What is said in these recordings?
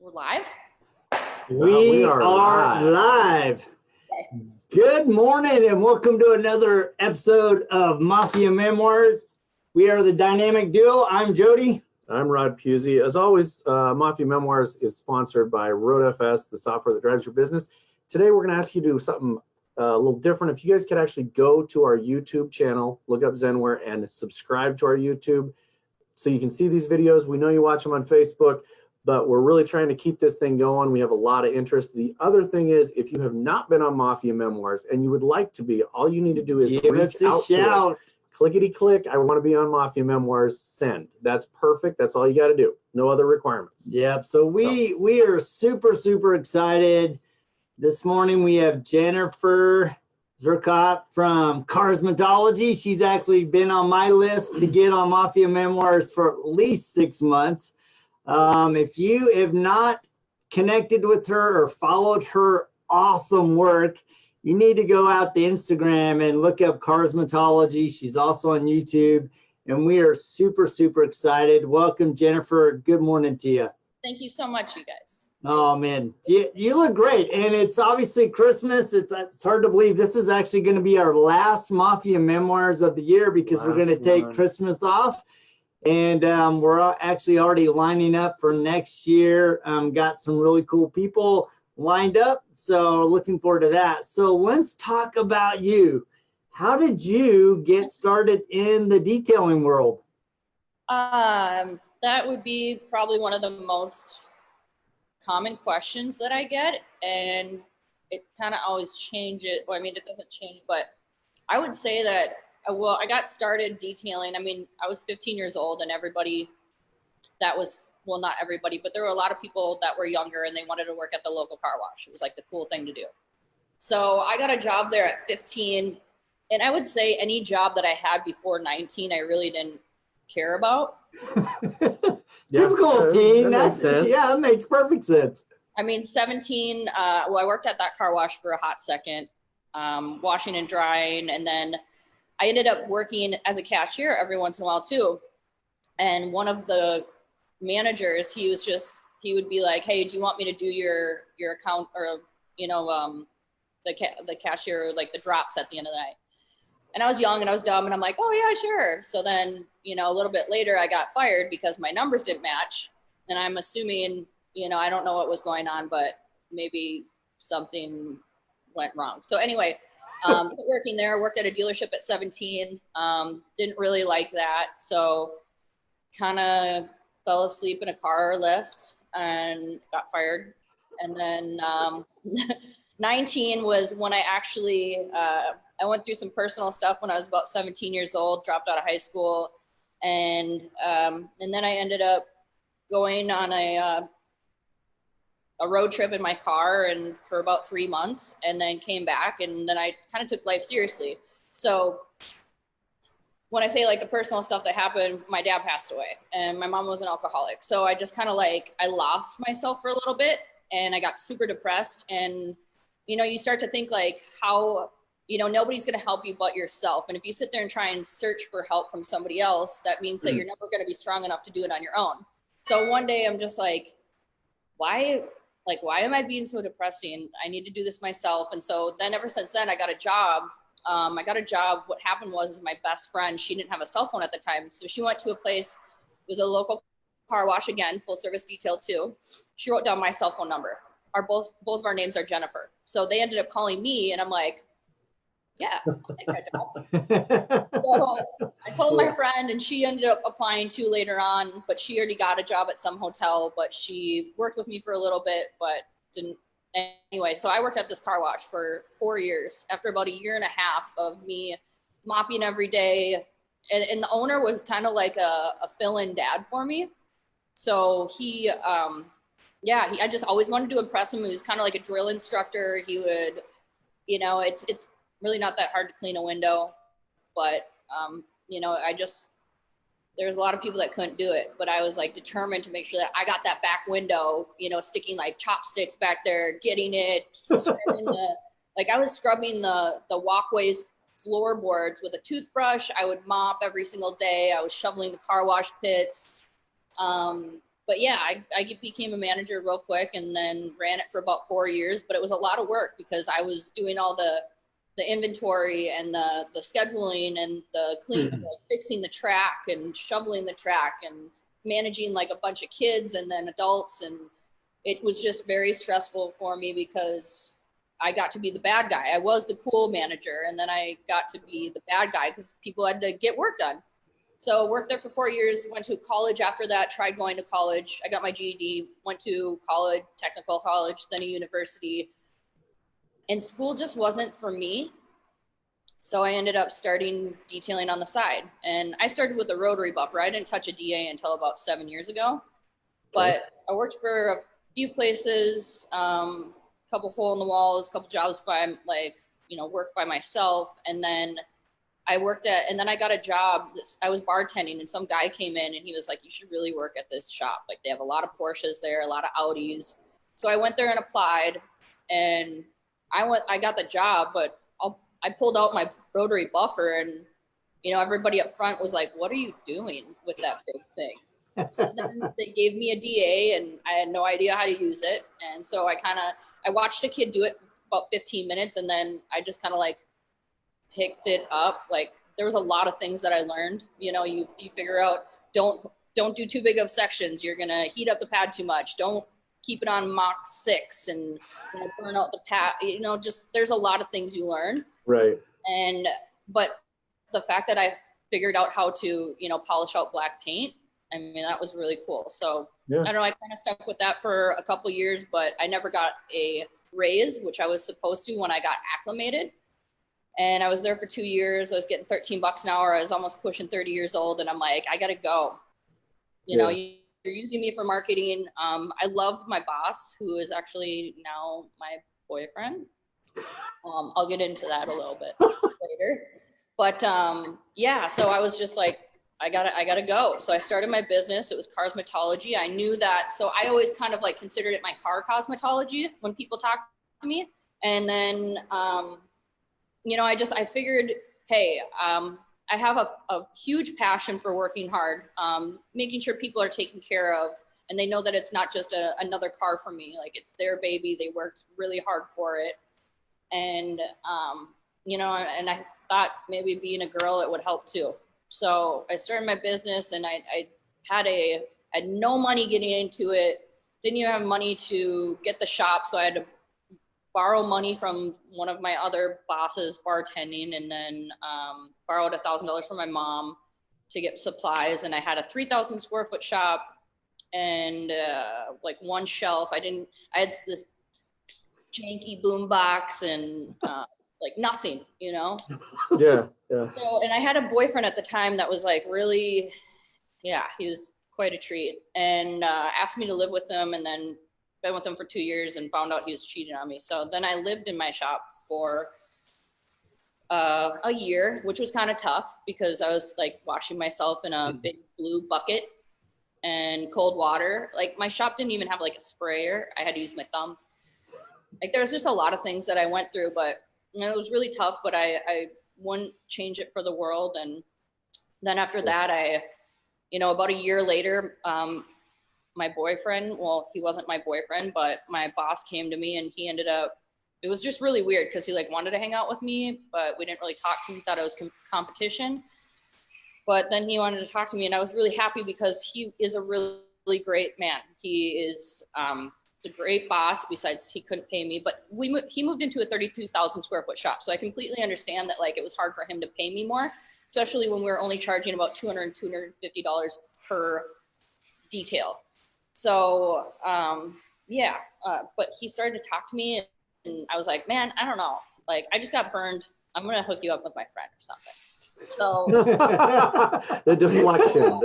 We're live? We are live. Good morning and welcome to another episode of Mafia Memoirs. We are the dynamic duo. I'm Jody. I'm Rod Puzey. As always, Mafia Memoirs is sponsored by RoadFS, the software that drives your business. Today, we're going to ask you to do something a little different. If you guys could actually go to our YouTube channel, look up Zenware and subscribe to our YouTube so you can see these videos. We know you watch them on Facebook, but we're really trying to keep this thing going. We have a lot of interest. The other thing is, if you have not been on Mafia Memoirs and you would like to be, all you need to do is reach out to us. Clickety-click, I want to be on Mafia Memoirs, send. That's perfect. That's all you got to do. No other requirements. Yep. So we are super excited. This morning we have Jennifer Turcotte from Carsmotology. She's actually been on my list to get on Mafia Memoirs for at least 6 months. If you have not connected with her or followed her awesome work, you need to go out to Instagram and look up Carsmotology. She's also on YouTube, and we are super excited. Welcome, Jennifer. Good morning to you. Thank you so much, you guys. Oh, man. You look great, and it's obviously Christmas. It's hard to believe this is actually going to be our last Mafia Memoirs of the year because we're going to take Christmas off. And we're actually already lining up for next year. Got some really cool people lined up, so looking forward to that. So let's talk about you. How did you get started in the detailing world? That would be probably one of the most common questions that I get, and it kind of always changes. Well, I mean, it doesn't change, but I would say that I got started detailing. I mean, I was 15 years old, and everybody that was, well, not everybody, but there were a lot of people that were younger and they wanted to work at the local car wash. It was like the cool thing to do. So I got a job there at 15. And I would say any job that I had before 19, I really didn't care about. Typical teen. That makes sense. Yeah, that makes perfect sense. I mean, 17, well, I worked at that car wash for a hot second, washing and drying. And then I ended up working as a cashier every once in a while too. And one of the managers, he would be like, hey, do you want me to do your account, or the cashier, like the drops at the end of the night? And I was young and I was dumb and I'm like, oh yeah, sure. So then, a little bit later I got fired because my numbers didn't match. And I'm assuming, I don't know what was going on, but maybe something went wrong. So anyway, working there, worked at a dealership at 17, didn't really like that. So kind of fell asleep in a car lift and got fired. And then 19 was when I actually, I went through some personal stuff when I was about 17 years old, dropped out of high school. And then I ended up going on a road trip in my car and for about 3 months, and then came back, and then I kind of took life seriously. So when I say like the personal stuff that happened, my dad passed away and my mom was an alcoholic. So I just kind of like, I lost myself for a little bit and I got super depressed. And, you start to think like how, nobody's going to help you but yourself. And if you sit there and try and search for help from somebody else, that means that you're never going to be strong enough to do it on your own. So one day I'm just like, why am I being so depressing? I need to do this myself. And so then ever since then, I got a job. What happened was my best friend, she didn't have a cell phone at the time. So she went to a place, it was a local car wash again, full service detail too. She wrote down my cell phone number. Both of our names are Jennifer. So they ended up calling me and I'm like, yeah, I'll take that job. So I told my friend and she ended up applying too later on, but she already got a job at some hotel, but she worked with me for a little bit, but didn't. Anyway, so I worked at this car wash for 4 years. After about a year and a half of me mopping every day, and the owner was kind of like a fill-in dad for me. So I just always wanted to impress him. He was kind of like a drill instructor. He would, it's really not that hard to clean a window, but there's a lot of people that couldn't do it, but I was like determined to make sure that I got that back window, sticking like chopsticks back there, getting it, I was scrubbing the walkways floorboards with a toothbrush. I would mop every single day. I was shoveling the car wash pits. but yeah, I became a manager real quick and then ran it for about 4 years, but it was a lot of work because I was doing all the inventory and the scheduling and the clean, like fixing the track and shoveling the track and managing like a bunch of kids and then adults. And it was just very stressful for me because I got to be the bad guy. I was the cool manager, and then I got to be the bad guy because people had to get work done. So worked there for 4 years, went to college after that, tried going to college. I got my GED, went to college, technical college, then a university. And school just wasn't for me. So I ended up starting detailing on the side. And I started with a rotary buffer. I didn't touch a DA until about 7 years ago. But I worked for a few places, couple hole in the walls, couple jobs by work by myself. And then I got a job. I was bartending and some guy came in and he was like, you should really work at this shop. Like they have a lot of Porsches there, a lot of Audis. So I went there and applied and I got the job, but I pulled out my rotary buffer and, everybody up front was like, what are you doing with that big thing? So then they gave me a DA and I had no idea how to use it. And so I watched a kid do it for about 15 minutes and then I just kind of like picked it up. Like there was a lot of things that I learned. You figure out, don't do too big of sections. You're going to heat up the pad too much. Don't keep it on Mach 6 and burn out the pad. Just there's a lot of things you learn. Right. But the fact that I figured out how to, polish out black paint, I mean, that was really cool. So yeah. I don't know, I kind of stuck with that for a couple years, but I never got a raise, which I was supposed to when I got acclimated. And I was there for 2 years. I was getting $13 an hour. I was almost pushing 30 years old. And I'm like, I got to go. You're using me for marketing. I loved my boss, who is actually now my boyfriend. I'll get into that a little bit later. But so I was just like, I gotta go. So I started my business. It was Carsmotology. I knew that. So I always kind of like considered it my car cosmetology when people talk to me. And then, I figured, hey, I have a huge passion for working hard, making sure people are taken care of. And they know that it's not just another car for me. Like it's their baby. They worked really hard for it. And, and I thought maybe being a girl, it would help too. So I started my business and I had no money getting into it. Didn't even have money to get the shop. So I had to borrow money from one of my other bosses bartending and then borrowed $1,000 from my mom to get supplies. And I had a 3,000 square foot shop and like one shelf. I had this janky boom box and like nothing, Yeah. So, and I had a boyfriend at the time that was like really, he was quite a treat and asked me to live with him and then been with him for 2 years and found out he was cheating on me. So then I lived in my shop for a year, which was kind of tough because I was like washing myself in a big blue bucket and cold water. Like my shop didn't even have like a sprayer. I had to use my thumb. Like there was just a lot of things that I went through, but it was really tough, but I wouldn't change it for the world. And then after that, about a year later, my boyfriend, well, he wasn't my boyfriend, but my boss came to me and it was just really weird because he like wanted to hang out with me, but we didn't really talk because he thought it was competition. But then he wanted to talk to me and I was really happy because he is a really, really great man. He is, it's a great boss. Besides, he couldn't pay me, but he moved into a 32,000 square foot shop. So I completely understand that like it was hard for him to pay me more, especially when we were only charging about $200, $250 per detail. So but he started to talk to me and I was like, man, I don't know. Like I just got burned. I'm going to hook you up with my friend or something. So the deflection.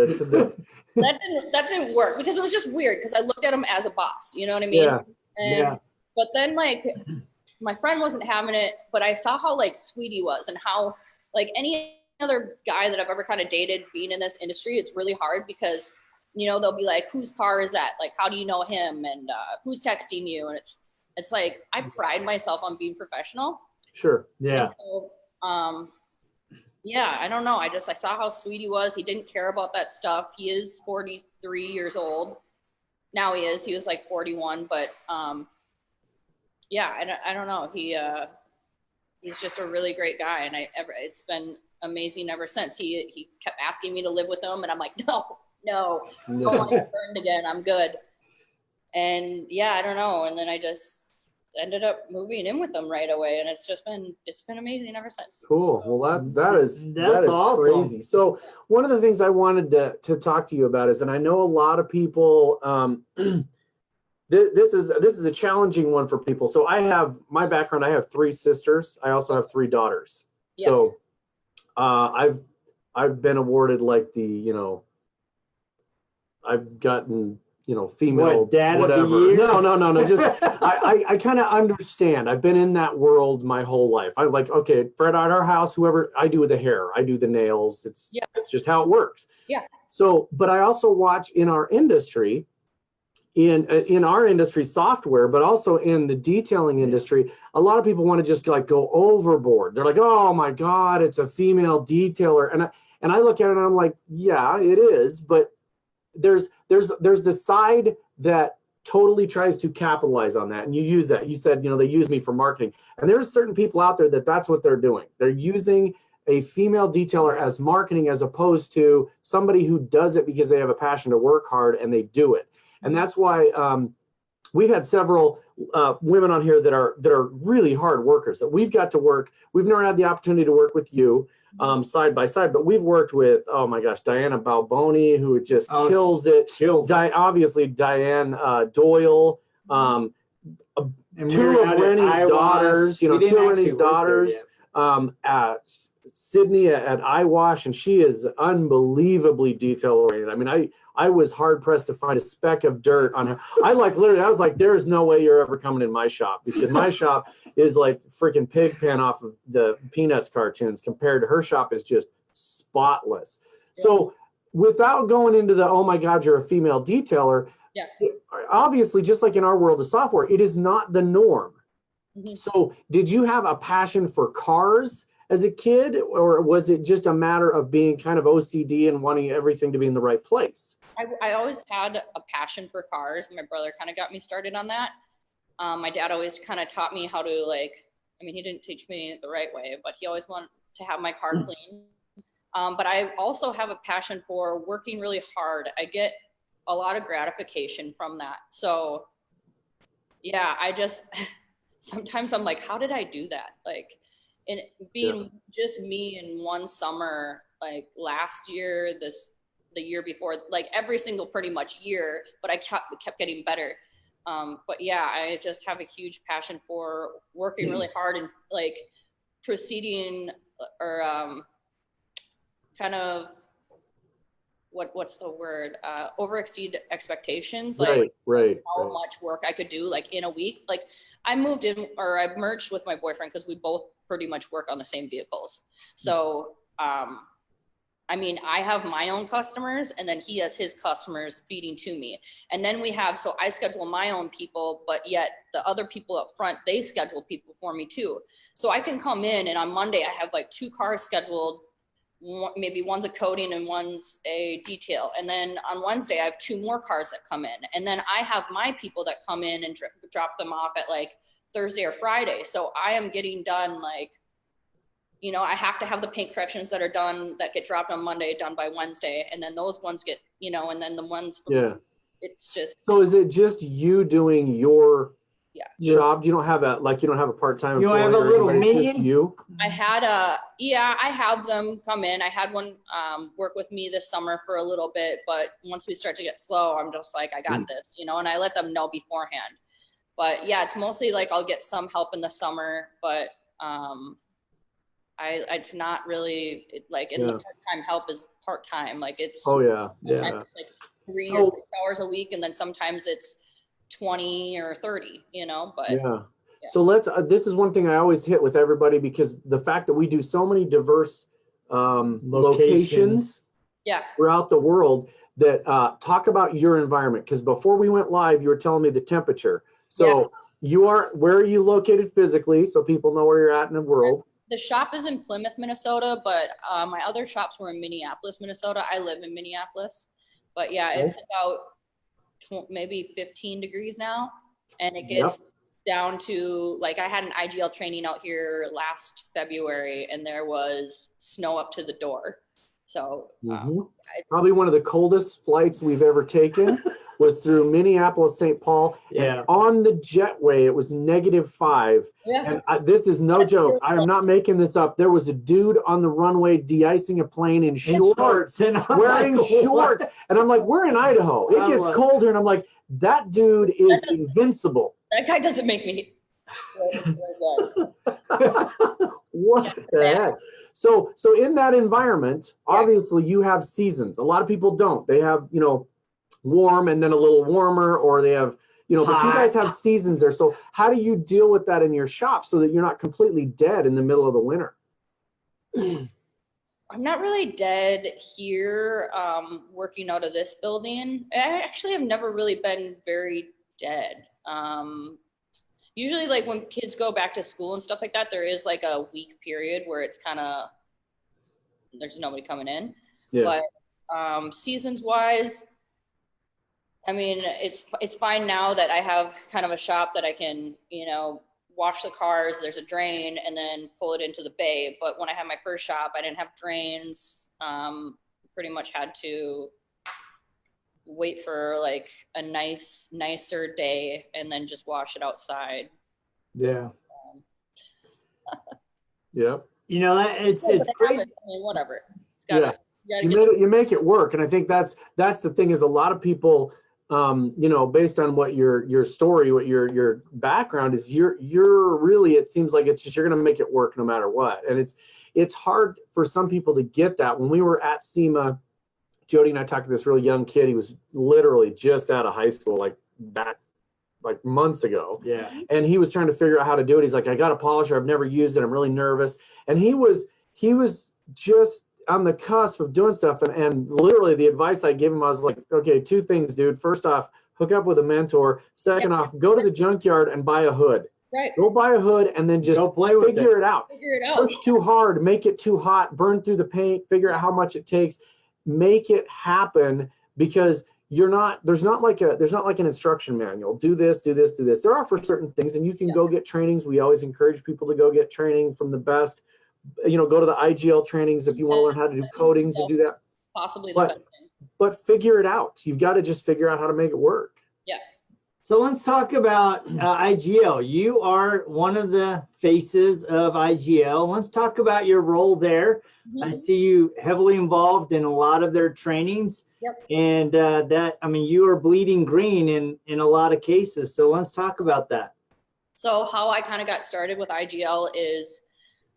That didn't work because it was just weird because I looked at him as a boss, you know what I mean? Yeah. But then like my friend wasn't having it, but I saw how like sweet he was and how like any other guy that I've ever kind of dated being in this industry, it's really hard because, they'll be like, whose car is that? Like, how do you know him? And who's texting you? And it's like, I pride myself on being professional. Sure. Yeah. So, I don't know. I saw how sweet he was. He didn't care about that stuff. He is 43 years old Now he is. He was like 41, but yeah, I don't know. He's just a really great guy, and it's been amazing ever since. He kept asking me to live with him, and I'm like, no, don't want to get burned again. I'm good. And yeah, I don't know. And then I just ended up moving in with him right away, and it's been amazing ever since. Cool. Well, that is awesome. crazy. So one of the things I wanted to talk to you about is, and I know a lot of people, this is a challenging one for people. So I have my background. I have 3 sisters. I also have 3 daughters. Yeah. So I've been awarded like the, I've gotten, female dad whatever. of the year? No. Just I kind of understand. I've been in that world my whole life. I'm like, okay, Fred, at our house, whoever, I do the hair, I do the nails. It's just how it works. Yeah. So, but I also watch in our industry, in our industry software, but also in the detailing industry, a lot of people want to just like go overboard. They're like, oh my God, it's a female detailer. And I look at it and I'm like, yeah, it is. But there's the side that totally tries to capitalize on that. And you use that. You said, they use me for marketing. And there's certain people out there that's what they're doing. They're using a female detailer as marketing as opposed to somebody who does it because they have a passion to work hard and they do it. And that's why we've had several women on here that are really hard workers that we've got to work. We've never had the opportunity to work with you side by side, but we've worked with, oh my gosh, Diana Balboni, who just kills it. Obviously, Diane Doyle, and 2 of Rennie's daughters, 2 of Rennie's daughters. Sydney at iWash, and she is unbelievably detail oriented. I mean, I was hard pressed to find a speck of dirt on her. I was like, there's no way you're ever coming in my shop, because my shop is like freaking Pigpen off of the Peanuts cartoons compared to her shop is just spotless. Yeah. So without going into the, oh my God, you're a female detailer. Yeah. Obviously, just like in our world of software, it is not the norm. Mm-hmm. So did you have a passion for cars as a kid, or was it just a matter of being kind of OCD and wanting everything to be in the right place? I always had a passion for cars. My brother kind of got me started on that. My dad always kind of taught me how to he didn't teach me the right way, but he always wanted to have my car clean. But I also have a passion for working really hard. I get a lot of gratification from that. So yeah, sometimes I'm like, how did I do that? And being just me in one summer, like last year, the year before, like every single pretty much year, but I kept getting better. But yeah, I just have a huge passion for working really hard and like proceeding or kind of what's the word? Over exceed expectations. Like how much work I could do like in a week. Like I merged with my boyfriend because we both pretty much work on the same vehicles. So, I have my own customers and then he has his customers feeding to me. And then so I schedule my own people, but yet the other people up front, they schedule people for me too. So I can come in and on Monday I have like 2 cars scheduled. Maybe one's a coating and one's a detail. And then on Wednesday, I have 2 more cars that come in. And then I have my people that come in and drop them off at like Thursday or Friday. So I am getting done I have to have the paint corrections that are done that get dropped on Monday done by Wednesday. And then those ones get, and then the ones, it's just. So is it just you doing your shop? You don't have a part-time. You don't have a little minion? You? I have them come in. I had one work with me this summer for a little bit, but once we start to get slow, I'm just like, I got this, and I let them know beforehand. But yeah, it's mostly like I'll get some help in the summer, but it's not really the part-time help is part-time. Like it's it's like 3 or 6 hours a week, and then sometimes it's 20 or 30, but so this is one thing I always hit with everybody, because the fact that we do so many diverse locations throughout the world, that talk about your environment, because before we went live you were telling me the temperature. So where are you located physically, so people know where you're at in the world? The shop is in Plymouth, Minnesota, but my other shops were in Minneapolis, Minnesota. I live in Minneapolis, but yeah, it's about maybe 15 degrees now. And it gets down to, like, I had an IGL training out here last February and there was snow up to the door. So probably one of the coldest flights we've ever taken was through Minneapolis, St. Paul. Yeah. And on the jetway, it was -5. Yeah. And this is no joke. I am not making this up. There was a dude on the runway de-icing a plane in shorts, wearing shorts. And I'm like, we're in Idaho. It gets colder. And I'm like, that dude is invincible. That guy doesn't make me. What the heck? So in that environment, obviously you have seasons. A lot of people don't. They have, you know, warm and then a little warmer, or they have, you know, but you guys have seasons there. So how do you deal with that in your shop so that you're not completely dead in the middle of the winter? I'm not really dead here working out of this building. I actually have never really been very dead. Usually, like, when kids go back to school and stuff like that, there is like a week period where it's kind of, there's nobody coming in. Yeah. But seasons wise, I mean, it's fine now that I have kind of a shop that I can, you know, wash the cars, there's a drain, and then pull it into the bay. But when I had my first shop, I didn't have drains. Pretty much had to wait for like a nicer day and then just wash it outside. Yeah. Yeah. You know, it's great. I mean, whatever. You make it work. And I think that's the thing, is a lot of people, you know, based on what your story, what your background is, you're really, it seems like it's just, you're going to make it work no matter what. And it's hard for some people to get that. When we were at SEMA, Jody and I talked to this really young kid. He was literally just out of high school, like months ago. Yeah. And he was trying to figure out how to do it. He's like, I got a polisher. I've never used it. I'm really nervous. And he was just on the cusp of doing stuff. And literally the advice I gave him, I was like, okay, 2 things, dude. First off, hook up with a mentor. Second off, go to the junkyard and buy a hood. Right. Go buy a hood and then just figure it out. Push too hard, make it too hot, burn through the paint, figure out how much it takes. Make it happen, because there's not like an instruction manual. Do this, do this, do this. There are for certain things, and you can go get trainings. We always encourage people to go get training from the best. You know, go to the IGL trainings if you want to learn how to do coatings and do that. Possibly the best thing. But figure it out. You've got to just figure out how to make it work. Yeah. So let's talk about IGL. You are one of the faces of IGL. Let's talk about your role there. I see you heavily involved in a lot of their trainings. Yep. And that, I mean, you are bleeding green in a lot of cases. So let's talk about that. So how I kind of got started with IGL is,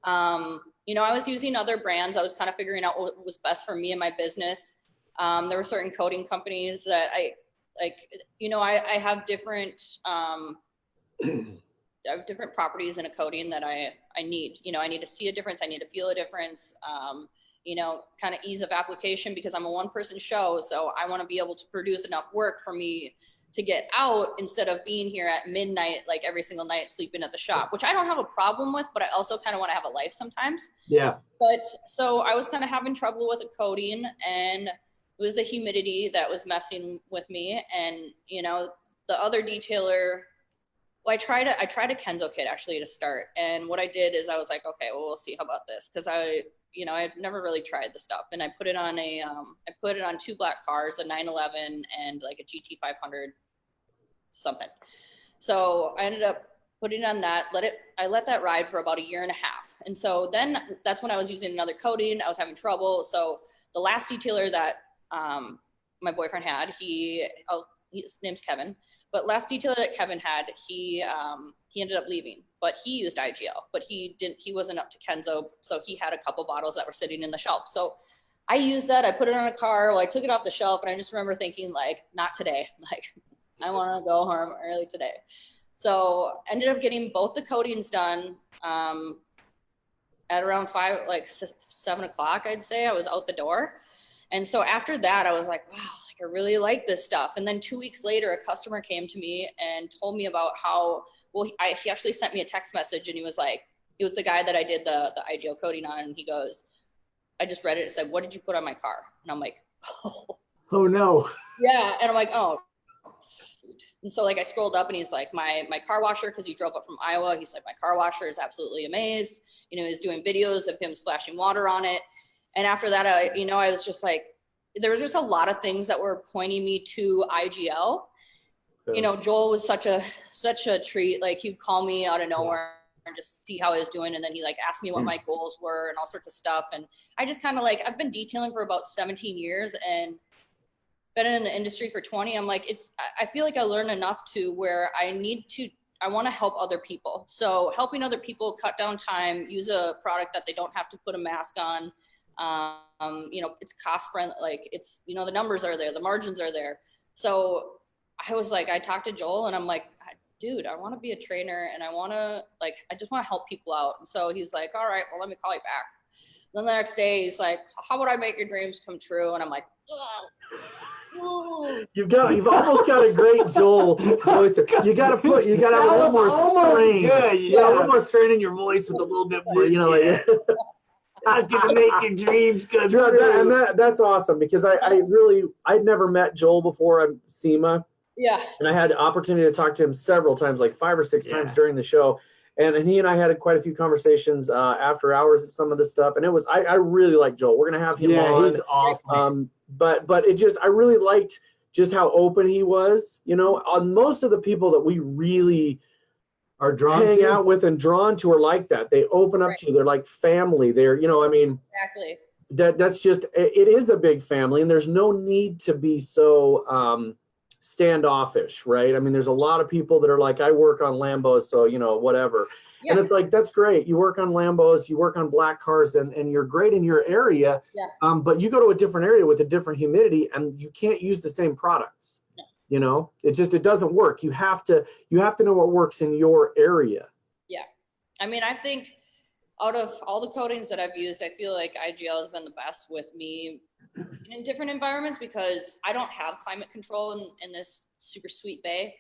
you know, I was using other brands. I was kind of figuring out what was best for me and my business. There were certain coating companies that I have different, different properties in a coating that I need. You know, I need to see a difference. I need to feel a difference. You know, kind of ease of application, because I'm a one-person show. So I want to be able to produce enough work for me to get out instead of being here at midnight, like every single night, sleeping at the shop, which I don't have a problem with, but I also kind of want to have a life sometimes. Yeah. But so I was kind of having trouble with the coating, and it was the humidity that was messing with me. And, you know, the other detailer, well, I tried a Kenzo kit actually to start. And what I did is I was like, okay, well, we'll see how about this. Cause I've never really tried the stuff. And I put it on I put it on 2 black cars, a 911 and like a GT 500 something. So I ended up putting it on that, I let that ride for about 1.5 years. And so then that's when I was using another coating. I was having trouble. So the last detailer that my boyfriend had, his name's Kevin, but last detailer that Kevin had, he ended up leaving, but he used IGL, but he wasn't up to Kenzo. So he had a couple bottles that were sitting in the shelf. So I used that, I put it on a car, I took it off the shelf, and I just remember thinking, like, not today. Like, I want to go home early today. So ended up getting both the coatings done at around 7 o'clock, I'd say. I was out the door. And so after that, I was like, wow, I really like this stuff. And then 2 weeks later, a customer came to me and told me about how, he actually sent me a text message, and he was like, it was the guy that I did the IGL coating on. And he goes, I just read it. It said, what did you put on my car? And I'm like, oh no. Yeah. And I'm like, oh And so like I scrolled up and he's like, my car washer, because he drove up from Iowa. He's like, my car washer is absolutely amazed. You know, he's doing videos of him splashing water on it. And after that, I was just like, there was just a lot of things that were pointing me to IGL. You know, Joel was such a treat. Like he'd call me out of nowhere and just see how I was doing. And then he like asked me what my goals were and all sorts of stuff. And I just kind of like, I've been detailing for about 17 years and been in the industry for 20. I'm like, I feel like I learned enough to where I want to help other people. So helping other people cut down time, use a product that they don't have to put a mask on. You know, it's cost friendly, like it's, you know, the numbers are there, the margins are there. So I was like, I talked to Joel and I'm like, dude, I want to be a trainer and I just want to help people out. And so he's like, all right, well, let me call you back. Then the next day he's like, how would I make your dreams come true? And I'm like, oh. You've almost got a great Joel voice. You got to have a little more strain. Good. You got a little more strain in your voice with a little bit more, you know, like. How to make your dreams come true. And that's awesome because I'd never met Joel before on SEMA. Yeah. And I had the opportunity to talk to him several times, like 5 or 6 times during the show. And he and I had quite a few conversations after hours at some of this stuff. And it was, I really like Joel. We're going to have him on. He's awesome. But I really liked just how open he was, you know, on most of the people that we really are hang out with and drawn to are like that. They open up to you. They're like family. They're, you know, I mean, exactly. That's just, it is a big family and there's no need to be so standoffish, right? I mean, there's a lot of people that are like, I work on Lambos, so, you know, whatever. Yeah. And it's like, that's great. You work on Lambos, you work on black cars and you're great in your area. Yeah. But you go to a different area with a different humidity and you can't use the same products. Yeah. You know, it doesn't work. You have to know what works in your area. Yeah. I mean, I think out of all the coatings that I've used, I feel like IGL has been the best with me in different environments because I don't have climate control in this super sweet bay.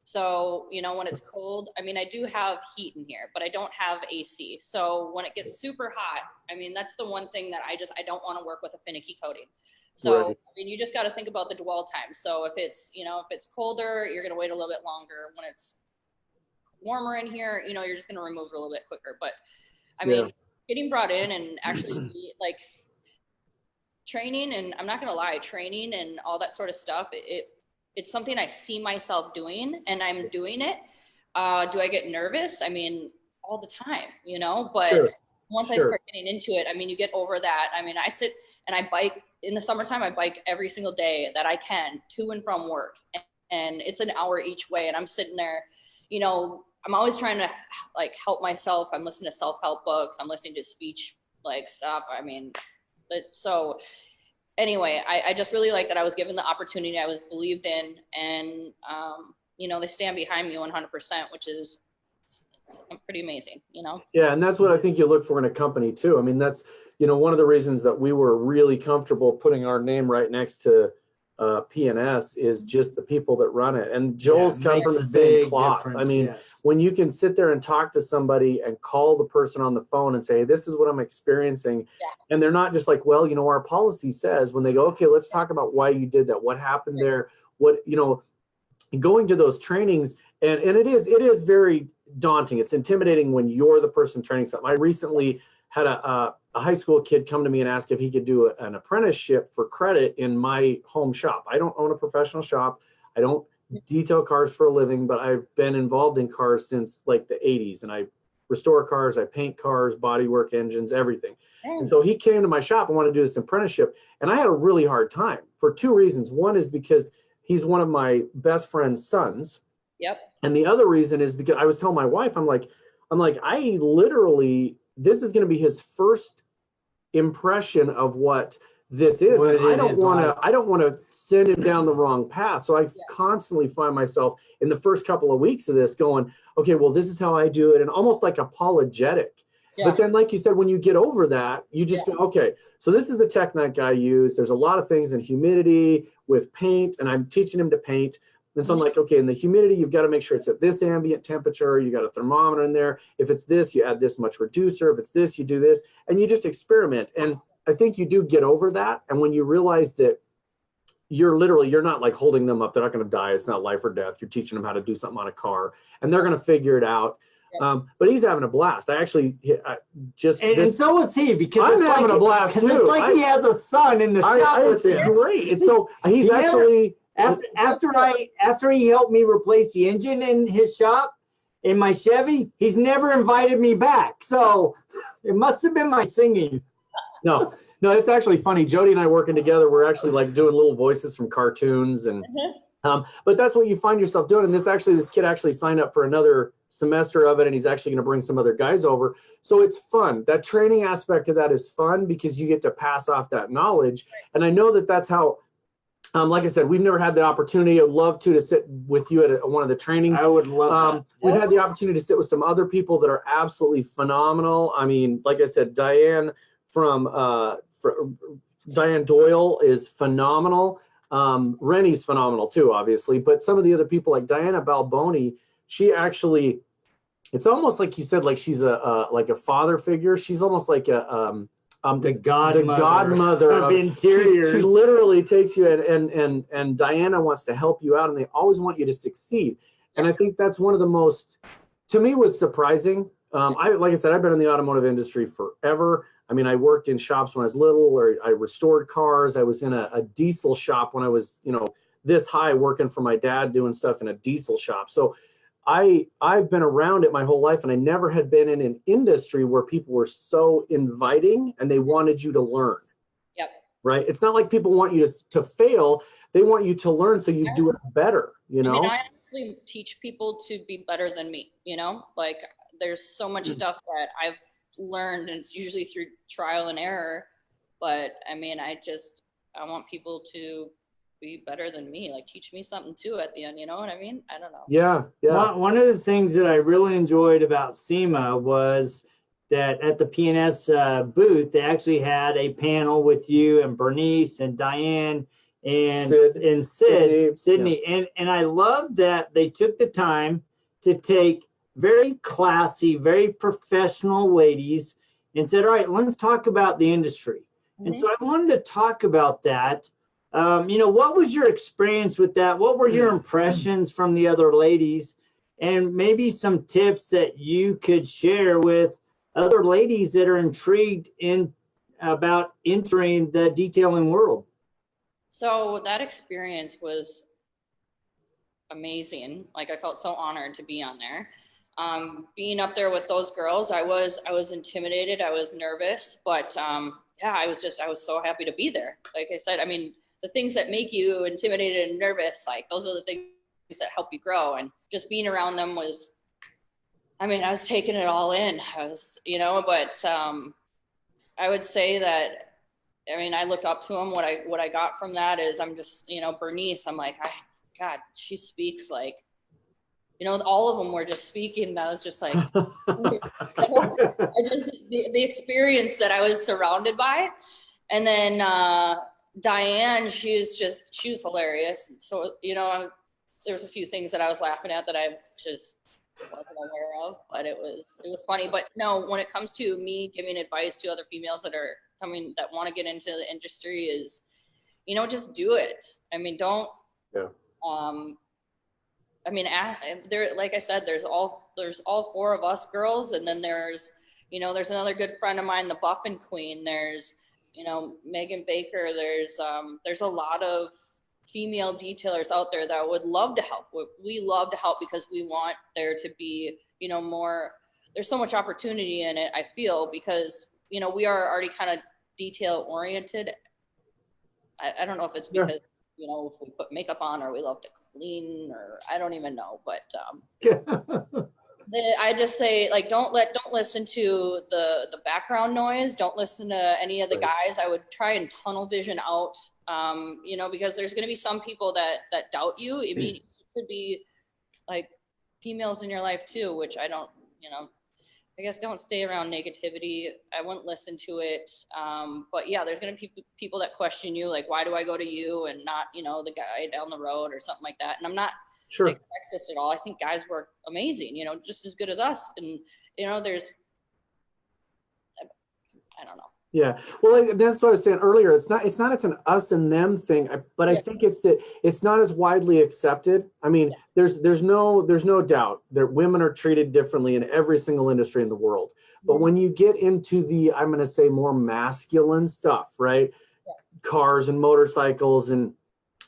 So, you know, when it's cold, I mean, I do have heat in here, but I don't have AC. So when it gets super hot, I mean, that's the one thing that I don't want to work with a finicky coating. So, I mean, you just got to think about the dwell time. So if it's colder, you're going to wait a little bit longer. When it's warmer in here, you know, you're just going to remove it a little bit quicker. But I mean, getting brought in and actually like training, and I'm not going to lie, training and all that sort of stuff, it's something I see myself doing and I'm doing it. Do I get nervous? I mean, all the time, you know, but once I start getting into it, I mean, you get over that. I mean, I sit and I bike in the summertime. I bike every single day that I can to and from work. And it's an hour each way. And I'm sitting there, you know, I'm always trying to like help myself. I'm listening to self-help books. I'm listening to speech like stuff. I mean, so anyway, I just really like that I was given the opportunity, I was believed in, and, you know, they stand behind me 100%, which is pretty amazing, you know? Yeah, and that's what I think you look for in a company too. I mean, that's, you know, one of the reasons that we were really comfortable putting our name right next to P&S is just the people that run it. And Joel's come from the same cloth. I mean, when you can sit there and talk to somebody and call the person on the phone and say, this is what I'm experiencing. Yeah. And they're not just like, well, you know, our policy says, when they go, okay, let's talk about why you did that. What happened there? What, you know, going to those trainings. And it is very daunting. It's intimidating when you're the person training something. I recently had a high school kid come to me and ask if he could do an apprenticeship for credit in my home shop. I don't own a professional shop. I don't detail cars for a living, but I've been involved in cars since like the 80s, and I restore cars, I paint cars, bodywork, engines, everything. And so he came to my shop and wanted to do this apprenticeship, and I had a really hard time for 2 reasons. One is because he's one of my best friend's sons. Yep. And the other reason is because I was telling my wife, I'm like, I literally, this is going to be his first impression of what this is. And I don't want to send him down the wrong path. So I constantly find myself in the first couple of weeks of this going, okay, well, this is how I do it. And almost like apologetic. Yeah. But then, like you said, when you get over that, you just go, okay, so this is the technique I use. There's a lot of things in humidity with paint, and I'm teaching him to paint. And so I'm like, okay, in the humidity, you've got to make sure it's at this ambient temperature. You got a thermometer in there. If it's this, you add this much reducer. If it's this, you do this. And you just experiment. And I think you do get over that. And when you realize that you're not like holding them up. They're not going to die. It's not life or death. You're teaching them how to do something on a car, and they're going to figure it out. But he's having a blast. I actually and so was he, because I'm having a blast too. It's like he has a son in the shop with him. It's great. And so he's actually after he helped me replace the engine in his shop in my Chevy, he's never invited me back. So it must have been my singing. No, it's actually funny. Jody and I working together, we're actually like doing little voices from cartoons, and but that's what you find yourself doing. And this kid actually signed up for another semester of it, and he's actually going to bring some other guys over. So it's fun. That training aspect of that is fun because you get to pass off that knowledge. And I know that that's how, like I said, we've never had the opportunity. I'd love to sit with you at one of the trainings. I would love that. We've had the opportunity to sit with some other people that are absolutely phenomenal. I mean, like I said, Diane Diane Doyle is phenomenal. Rennie's phenomenal too, obviously. But some of the other people like Diana Balboni, she actually, it's almost like you said, like she's like a father figure. She's almost like a the godmother of interiors. She literally takes you and Diana wants to help you out, and they always want you to succeed. And I think that's one of the most, to me, was surprising. Like I said, I've been in the automotive industry forever. I mean, I worked in shops when I was little, or I restored cars. I was in a diesel shop when I was, this high, working for my dad, doing stuff in a diesel shop. So I've been around it my whole life, and I never had been in an industry where people were so inviting and they wanted you to learn. Yep. Right. It's not like people want you to fail. They want you to learn so you do it better. I mean, I actually teach people to be better than me. Like there's so much stuff that I've learned, and it's usually through trial and error. But I mean, I want people to be better than me, like teach me something too at the end, you know what I mean? I don't know. Yeah. One of the things that I really enjoyed about SEMA was that at the P&S booth, they actually had a panel with you and Bernice and Diane and Sydney. Yeah. And I love that they took the time to take very classy, very professional ladies and said, all right, let's talk about the industry. And so I wanted to talk about that. What was your experience with that? What were your impressions from the other ladies? And maybe some tips that you could share with other ladies that are intrigued about entering the detailing world. So that experience was amazing. Like I felt so honored to be on there. Being up there with those girls, I was intimidated. I was nervous, but I was so happy to be there. Like I said, I mean, the things that make you intimidated and nervous, like those are the things that help you grow. And just being around them was, I mean, I was taking it all in. But I would say that, I mean, I look up to them. What I got from that is I'm just, Bernice, I'm like, God, she speaks like, all of them were just speaking. And I was just like, the experience that I was surrounded by. And then Diane, she was hilarious. So, there was a few things that I was laughing at that I just wasn't aware of, but it was funny. But no, when it comes to me giving advice to other females that want to get into the industry is, just do it. I mean, don't, there, like I said, there's all four of us girls. And then there's another good friend of mine, the Buffin Queen. There's, Megan Baker. There's a lot of female detailers out there that would love to help. We love to help because we want there to be, more, there's so much opportunity in it, I feel, because, we are already kind of detail oriented. I don't know if it's because, if we put makeup on or we love to clean, or I don't even know, but I just say, like, don't listen to the background noise. Don't listen to any of the guys. I would try and tunnel vision out, because there's going to be some people that doubt you. I mean, it could be like females in your life too, which I don't, I guess don't stay around negativity. I woun't listen to it. But yeah, there's going to be people that question you, like, why do I go to you and not, the guy down the road or something like that. And I'm not like sexist at all. I think guys work amazing, just as good as us. And, there's, I don't know. Yeah. Well, that's what I was saying earlier. It's an us and them thing, but I think it's that it's not as widely accepted. I mean, there's no doubt that women are treated differently in every single industry in the world. But when you get into the, I'm going to say, more masculine stuff, right? Cars and motorcycles and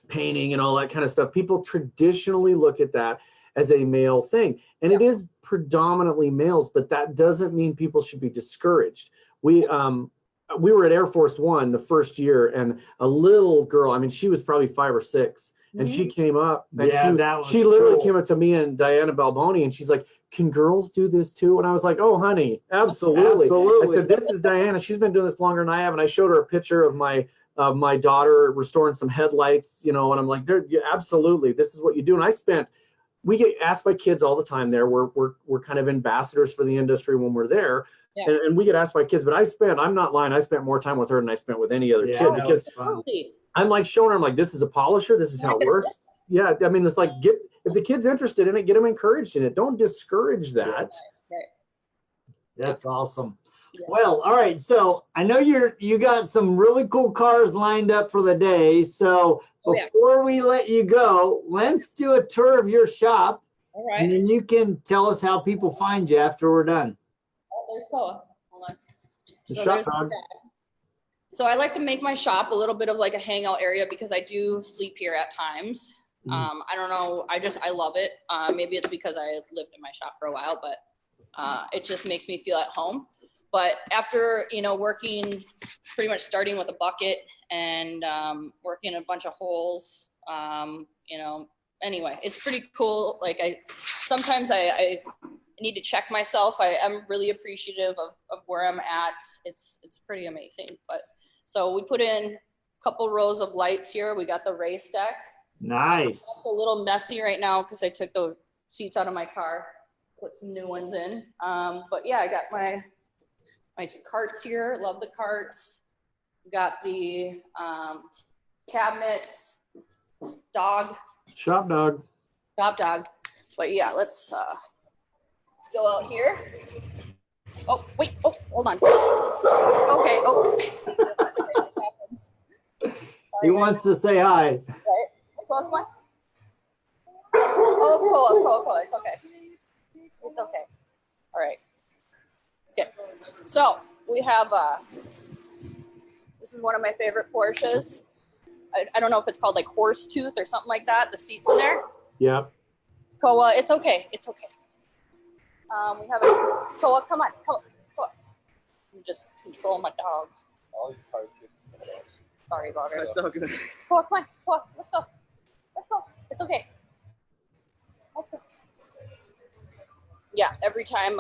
painting and all that kind of stuff, people traditionally look at that as a male thing. And it is predominantly males, but that doesn't mean people should be discouraged. We were at Air Force One the first year, and a little girl, I mean, she was probably 5 or 6, and she came up, and she literally came up to me and Diana Balboni, and she's like, "Can girls do this too?" And I was like, "Oh, honey, absolutely." I said, "This is Diana. She's been doing this longer than I have." And I showed her a picture of my daughter restoring some headlights, you know, and I'm like, absolutely, this is what you do. And we get asked by kids all the time there. We're kind of ambassadors for the industry when we're there. And we get asked by kids, but I'm not lying, I spent more time with her than I spent with any other kid, because I'm like showing her, I'm like, this is a polisher, this is how it works. Yeah, I mean, it's like, if the kid's interested in it, get them encouraged in it. Don't discourage that. That's awesome. Well, all right. So I know you got some really cool cars lined up for the day. So before we let you go, let's do a tour of your shop. All right. And then you can tell us how people find you after we're done. Oh, there's Koa. Hold on. So I like to make my shop a little bit of like a hangout area, because I do sleep here at times. I don't know. I love it. Maybe it's because I lived in my shop for a while, but it just makes me feel at home. But after, working, pretty much starting with a bucket and working a bunch of holes, anyway, it's pretty cool. Like sometimes I need to check myself. I am really appreciative of where I'm at. It's pretty amazing. But so we put in a couple rows of lights here. We got the race deck. Nice. It's a little messy right now because I took the seats out of my car, put some new ones in. But yeah, I got my two carts here. Love the carts. Got the cabinets, shop dog. But yeah, let's go out here. Oh, wait. Oh, hold on. Okay. Oh. He wants to say hi. Right. Come on. Oh, cool. It's okay. All right. Okay. So we have, this is one of my favorite Porsches. I don't know if it's called like horse tooth or something like that. The seats in there. Yep. Koa, it's okay. We have a Koa. Come on, Koa. I'm just control my dog. Sorry about it. That's all good. Koa, come on. Koa, let's go. It's okay. Let's go. Yeah, every time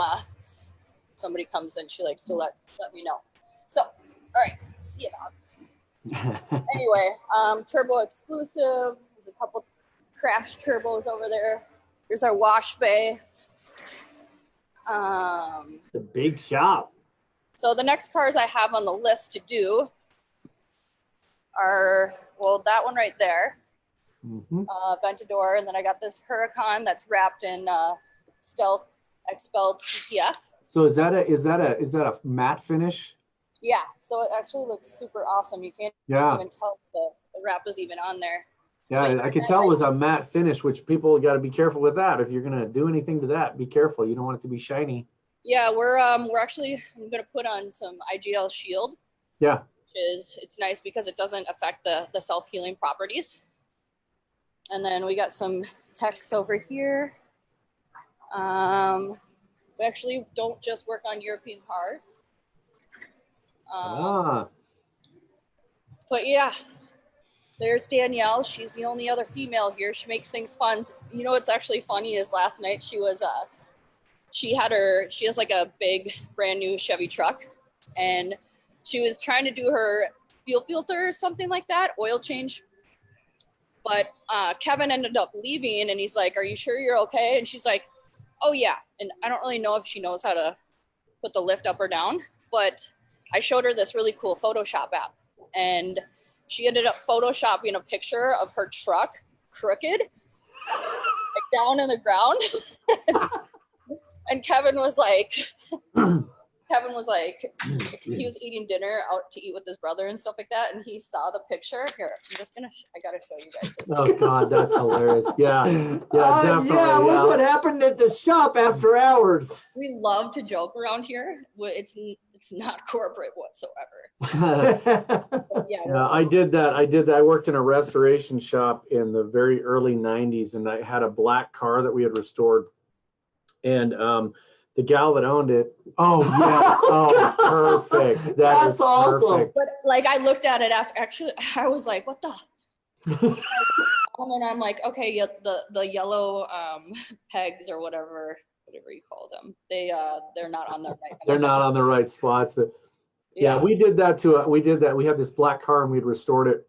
somebody comes in, she likes to let me know. So, all right, see you, dog. Anyway, turbo exclusive. There's a couple crash turbos over there. Here's our wash bay. The big shop. So the next cars I have on the list to do are, well, that one right there, Ventador, and then I got this Huracan that's wrapped in Stealth Expel PPF. So is that a matte finish? Yeah, so it actually looks super awesome. You can't even tell the wrap is even on there. Yeah, I could tell it was a matte finish, which people got to be careful with that. If you're gonna do anything to that, be careful. You don't want it to be shiny. Yeah, we're actually, I'm gonna put on some IGL Shield. Yeah. It's nice because it doesn't affect the self-healing properties. And then we got some techs over here. We actually don't just work on European cars. But yeah, there's Danielle. She's the only other female here. She makes things fun. You know what's actually funny is last night she has like a big brand new Chevy truck, and she was trying to do her fuel filter or something like that, oil change. But Kevin ended up leaving, and he's like, "Are you sure you're okay?" And she's like, "Oh yeah." And I don't really know if she knows how to put the lift up or down, but I showed her this really cool Photoshop app, and she ended up photoshopping a picture of her truck crooked, like down in the ground. And Kevin was like, Kevin was like, he was eating dinner out to eat with his brother and stuff like that, and he saw the picture. Here, I'm just gonna, I gotta show you guys this. Oh God, that's hilarious. Yeah, yeah, definitely. Yeah, look what happened at the shop after hours. We love to joke around here. It's not corporate whatsoever. Yeah, Yeah, I did that. I worked in a restoration shop in the very early 90s, and I had a black car that we had restored. And the gal that owned it, oh yes, oh perfect. That's awesome. Perfect. But like I looked at it after, actually, I was like, what the? And I'm like, okay, yeah, the yellow pegs or whatever you call them, they're not on the right. They're not on the right spots, but yeah, we did that too. We did that. We had this black car and we'd restored it,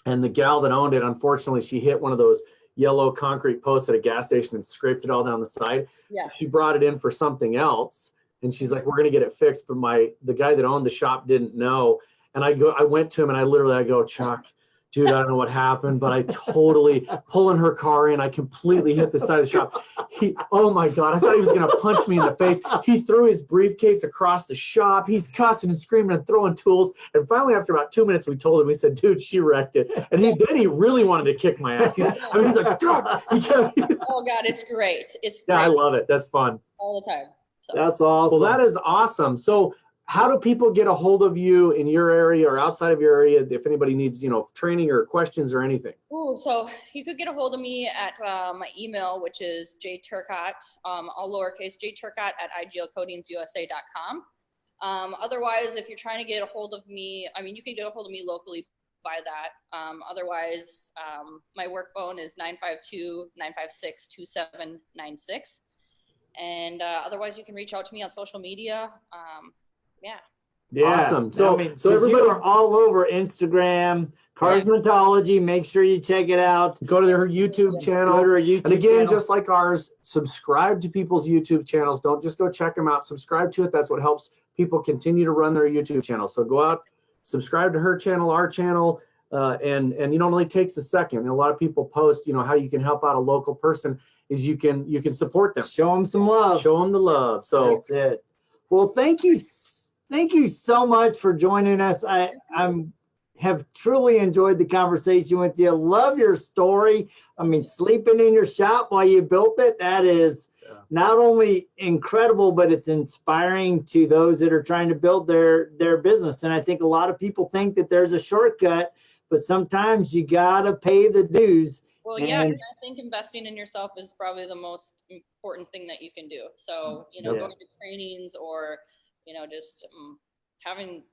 and the gal that owned it, unfortunately, she hit one of those yellow concrete posts at a gas station and scraped it all down the side. Yeah. So she brought it in for something else, and she's like, "We're gonna get it fixed," but the guy that owned the shop didn't know. And I went to him and I go, "Chuck, dude, I don't know what happened, but I totally pulling her car in. I completely hit the side of the shop." Oh my God, I thought he was going to punch me in the face. He threw his briefcase across the shop. He's cussing and screaming and throwing tools. And finally, after about 2 minutes, we told him, we said, "Dude, she wrecked it." And then he really wanted to kick my ass. He's like, oh God, it's great. It's great. Yeah, I love it. That's fun. All the time. So. That's awesome. Well, that is awesome. So how do people get a hold of you in your area or outside of your area if anybody needs, training or questions or anything? Oh, so you could get a hold of me at my email, which is jturcotte, all lowercase, jturcotte@iglcoatingsusa.com. Otherwise, if you're trying to get a hold of me, you can get a hold of me locally by that. Otherwise, my work phone is 952-956-2796. And otherwise, you can reach out to me on social media. Yeah. Awesome. So everybody are all over Instagram, Carsmotology. Make sure you check it out. Go to their YouTube channel. Go to her YouTube and again, channel. Just like ours, subscribe to people's YouTube channels. Don't just go check them out. Subscribe to it. That's what helps people continue to run their YouTube channel. So go out, subscribe to her channel, our channel, and it only takes a second. And a lot of people post, how you can help out a local person is you can support them. Show them some love. Show them the love. So that's it. Well, thank you so much for joining us. I have truly enjoyed the conversation with you. Love your story. Sleeping in your shop while you built it, that is not only incredible, but it's inspiring to those that are trying to build their business. And I think a lot of people think that there's a shortcut, but sometimes you gotta pay the dues. Well, yeah, I think investing in yourself is probably the most important thing that you can do. So, going to trainings or, just having,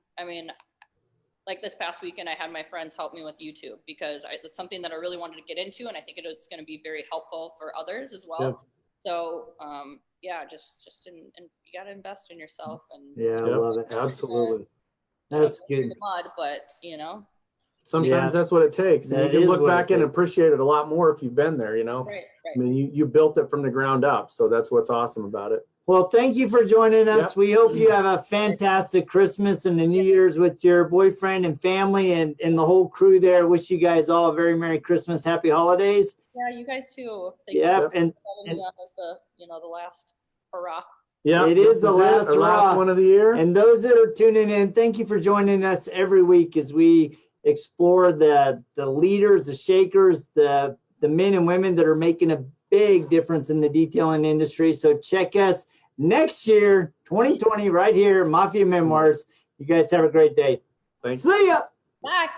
like this past weekend, I had my friends help me with YouTube because it's something that I really wanted to get into, and I think it's going to be very helpful for others as well. Yeah. So, just and you got to invest in yourself. And I love it. Absolutely. That's good. The mud, but sometimes that's what it takes. And you can look back and appreciate it a lot more if you've been there, Right. You built it from the ground up. So that's what's awesome about it. Well, thank you for joining us. Yep. We hope you have a fantastic Christmas and the New Year's with your boyfriend and family and the whole crew there. Wish you guys all a very Merry Christmas, Happy Holidays. Yeah, you guys too. Thank you for having me on as the last hurrah. Yeah, it is the last one of the year. And those that are tuning in, thank you for joining us every week as we explore the leaders, the shakers, the men and women that are making a big difference in the detailing industry. So check us next year, 2020, right here, Mafia Memoirs. You guys have a great day. Thanks. See ya. Bye.